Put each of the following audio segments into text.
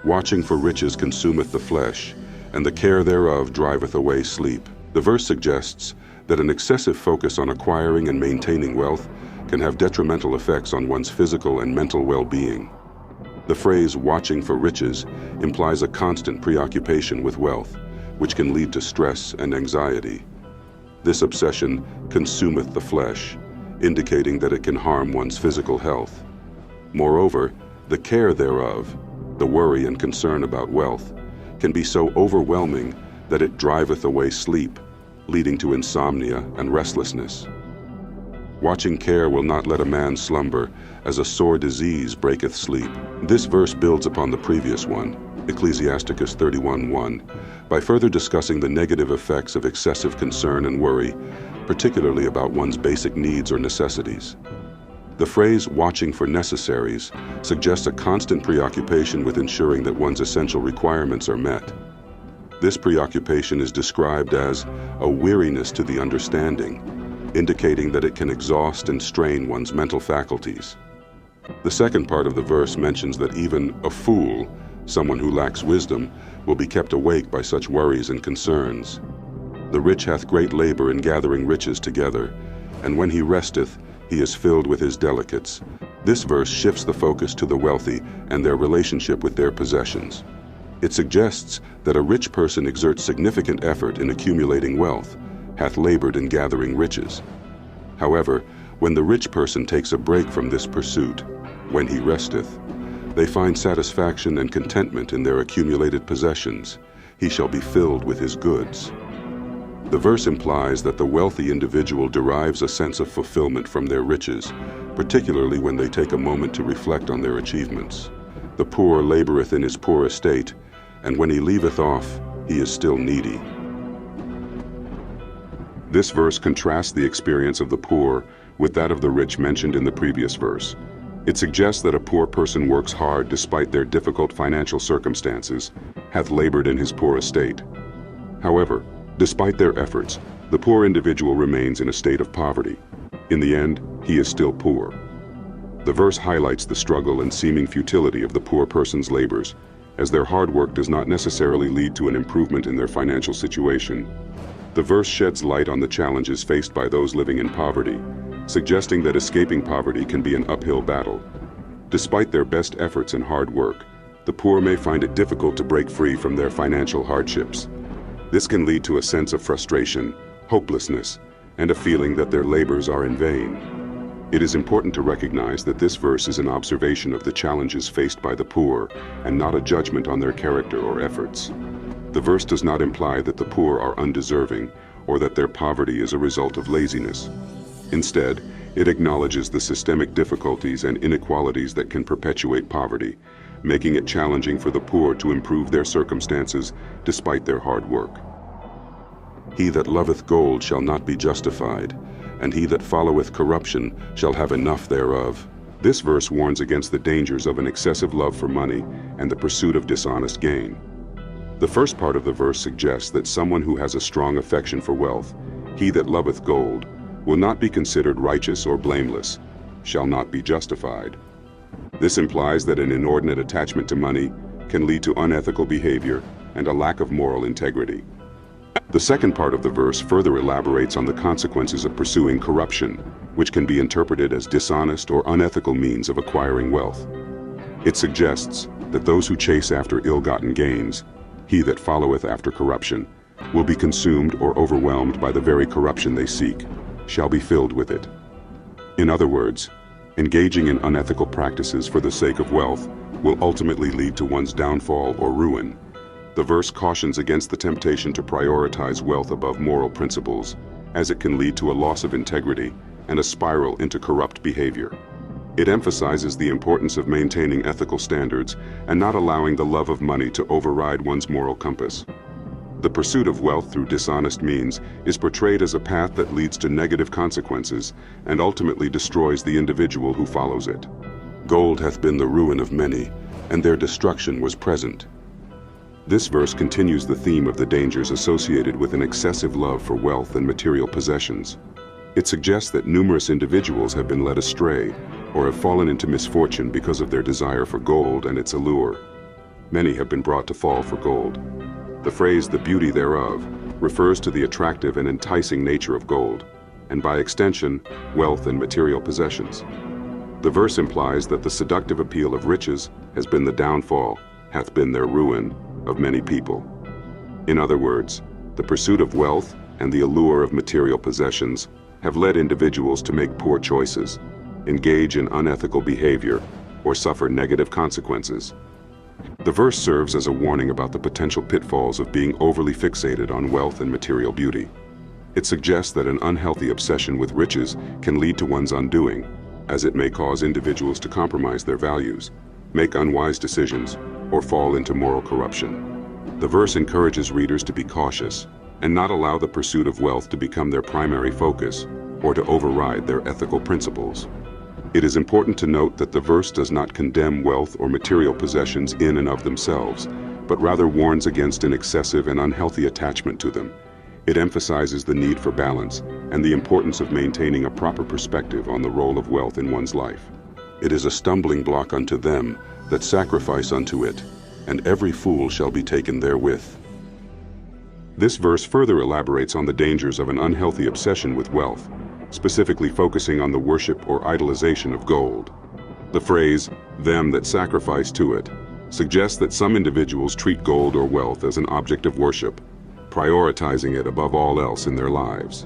Watching for riches consumeth the flesh, and the care thereof driveth away sleep. The verse suggests that an excessive focus on acquiring and maintaining wealth can have detrimental effects on one's physical and mental well-being. The phrase watching for riches implies a constant preoccupation with wealth, which can lead to stress and anxiety. This obsession consumeth the flesh, indicating that it can harm one's physical health. Moreover, the care thereof, the worry and concern about wealth, can be so overwhelming that it driveth away sleep, leading to insomnia and restlessness. Watching care will not let a man slumber, as a sore disease breaketh sleep. This verse builds upon the previous one, Ecclesiasticus 31:1, by further discussing the negative effects of excessive concern and worry, particularly about one's basic needs or necessities. The phrase watching for necessaries suggests a constant preoccupation with ensuring that one's essential requirements are met. This preoccupation is described as a weariness to the understanding, indicating that it can exhaust and strain one's mental faculties. The second part of the verse mentions that even a fool, someone who lacks wisdom, will be kept awake by such worries and concerns. The rich hath great labor in gathering riches together, and when he resteth, he is filled with his delicates. This verse shifts the focus to the wealthy and their relationship with their possessions. It suggests that a rich person exerts significant effort in accumulating wealth, hath labored in gathering riches. However, when the rich person takes a break from this pursuit, when he resteth, they find satisfaction and contentment in their accumulated possessions. He shall be filled with his goods. The verse implies that the wealthy individual derives a sense of fulfillment from their riches, particularly when they take a moment to reflect on their achievements. The poor laboreth in his poor estate, and when he leaveth off, he is still needy. This verse contrasts the experience of the poor with that of the rich mentioned in the previous verse. It suggests that a poor person works hard despite their difficult financial circumstances, hath labored in his poor estate. However, despite their efforts, the poor individual remains in a state of poverty. In the end, he is still poor. The verse highlights the struggle and seeming futility of the poor person's labors, as their hard work does not necessarily lead to an improvement in their financial situation. The verse sheds light on the challenges faced by those living in poverty, suggesting that escaping poverty can be an uphill battle. Despite their best efforts and hard work, the poor may find it difficult to break free from their financial hardships. This can lead to a sense of frustration, hopelessness, and a feeling that their labors are in vain. It is important to recognize that this verse is an observation of the challenges faced by the poor and not a judgment on their character or efforts. The verse does not imply that the poor are undeserving or that their poverty is a result of laziness. Instead, it acknowledges the systemic difficulties and inequalities that can perpetuate poverty, making it challenging for the poor to improve their circumstances despite their hard work. He that loveth gold shall not be justified, and he that followeth corruption shall have enough thereof. This verse warns against the dangers of an excessive love for money and the pursuit of dishonest gain. The first part of the verse suggests that someone who has a strong affection for wealth, he that loveth gold, will not be considered righteous or blameless, shall not be justified. This implies that an inordinate attachment to money can lead to unethical behavior and a lack of moral integrity. The second part of the verse further elaborates on the consequences of pursuing corruption, which can be interpreted as dishonest or unethical means of acquiring wealth. It suggests that those who chase after ill-gotten gains, he that followeth after corruption, will be consumed or overwhelmed by the very corruption they seek, shall be filled with it. In other words, engaging in unethical practices for the sake of wealth will ultimately lead to one's downfall or ruin. The verse cautions against the temptation to prioritize wealth above moral principles, as it can lead to a loss of integrity and a spiral into corrupt behavior. It emphasizes the importance of maintaining ethical standards and not allowing the love of money to override one's moral compass. The pursuit of wealth through dishonest means is portrayed as a path that leads to negative consequences and ultimately destroys the individual who follows it. Gold hath been the ruin of many, and their destruction was present. This verse continues the theme of the dangers associated with an excessive love for wealth and material possessions. It suggests that numerous individuals have been led astray or have fallen into misfortune because of their desire for gold and its allure. many have been brought to fall for gold. The phrase, "the beauty thereof," refers to the attractive and enticing nature of gold, and by extension, wealth and material possessions. The verse implies that the seductive appeal of riches has been the downfall, hath been their ruin, of many people. In other words, the pursuit of wealth and the allure of material possessions have led individuals to make poor choices, engage in unethical behavior, or suffer negative consequences. The verse serves as a warning about the potential pitfalls of being overly fixated on wealth and material beauty. It suggests that an unhealthy obsession with riches can lead to one's undoing, as it may cause individuals to compromise their values, make unwise decisions, or fall into moral corruption. The verse encourages readers to be cautious and not allow the pursuit of wealth to become their primary focus or to override their ethical principles. It is important to note that the verse does not condemn wealth or material possessions in and of themselves, but rather warns against an excessive and unhealthy attachment to them. It emphasizes the need for balance and the importance of maintaining a proper perspective on the role of wealth in one's life. It is a stumbling block unto them that sacrifice unto it, and every fool shall be taken therewith. This verse further elaborates on the dangers of an unhealthy obsession with wealth, specifically focusing on the worship or idolization of gold. The phrase, "them that sacrifice to it," suggests that some individuals treat gold or wealth as an object of worship, prioritizing it above all else in their lives.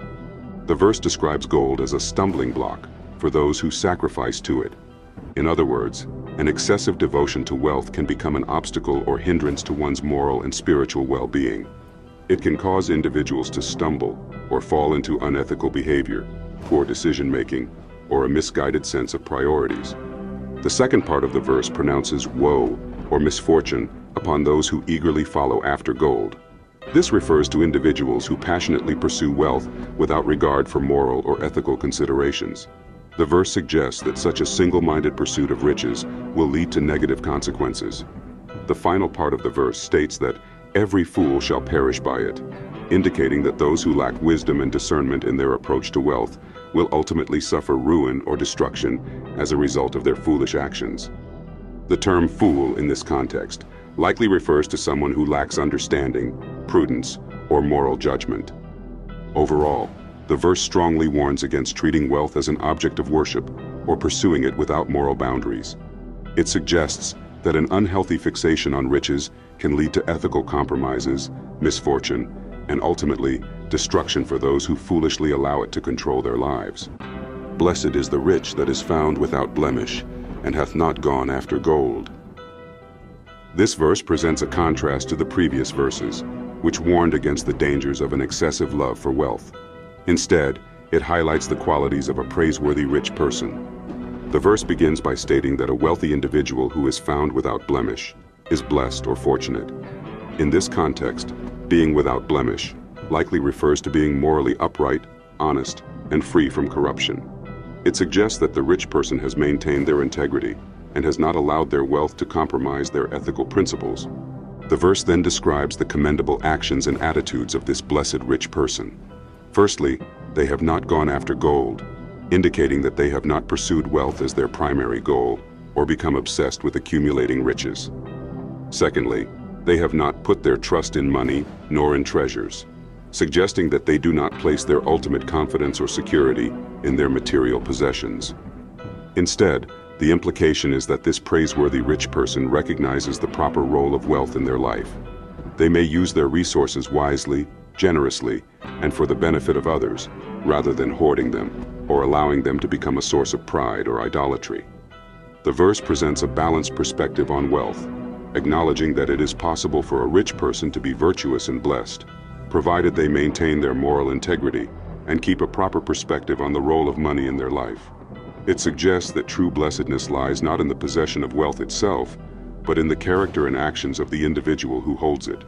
The verse describes gold as a stumbling block for those who sacrifice to it. In other words, an excessive devotion to wealth can become an obstacle or hindrance to one's moral and spiritual well-being. It can cause individuals to stumble or fall into unethical behavior, poor decision-making, or a misguided sense of priorities. The second part of the verse pronounces woe or misfortune upon those who eagerly follow after gold. This refers to individuals who passionately pursue wealth without regard for moral or ethical considerations. The verse suggests that such a single-minded pursuit of riches will lead to negative consequences. The final part of the verse states that every fool shall perish by it, indicating that those who lack wisdom and discernment in their approach to wealth will ultimately suffer ruin or destruction as a result of their foolish actions. The term fool in this context likely refers to someone who lacks understanding, prudence, or moral judgment. Overall, the verse strongly warns against treating wealth as an object of worship or pursuing it without moral boundaries. It suggests that an unhealthy fixation on riches can lead to ethical compromises, misfortune, and ultimately destruction for those who foolishly allow it to control their lives. Blessed is the rich that is found without blemish, and hath not gone after gold. This verse presents a contrast to the previous verses, which warned against the dangers of an excessive love for wealth. Instead, it highlights the qualities of a praiseworthy rich person. The verse begins by stating that a wealthy individual who is found without blemish is blessed or fortunate. In this context, being without blemish likely refers to being morally upright, honest, and free from corruption. It suggests that the rich person has maintained their integrity and has not allowed their wealth to compromise their ethical principles. The verse then describes the commendable actions and attitudes of this blessed rich person. Firstly, they have not gone after gold, indicating that they have not pursued wealth as their primary goal or become obsessed with accumulating riches. Secondly, they have not put their trust in money nor in treasures, suggesting that they do not place their ultimate confidence or security in their material possessions. Instead, the implication is that this praiseworthy rich person recognizes the proper role of wealth in their life. They may use their resources wisely, generously, and for the benefit of others, rather than hoarding them or allowing them to become a source of pride or idolatry. The verse presents a balanced perspective on wealth, acknowledging that it is possible for a rich person to be virtuous and blessed, provided they maintain their moral integrity and keep a proper perspective on the role of money in their life. It suggests that true blessedness lies not in the possession of wealth itself, but in the character and actions of the individual who holds it.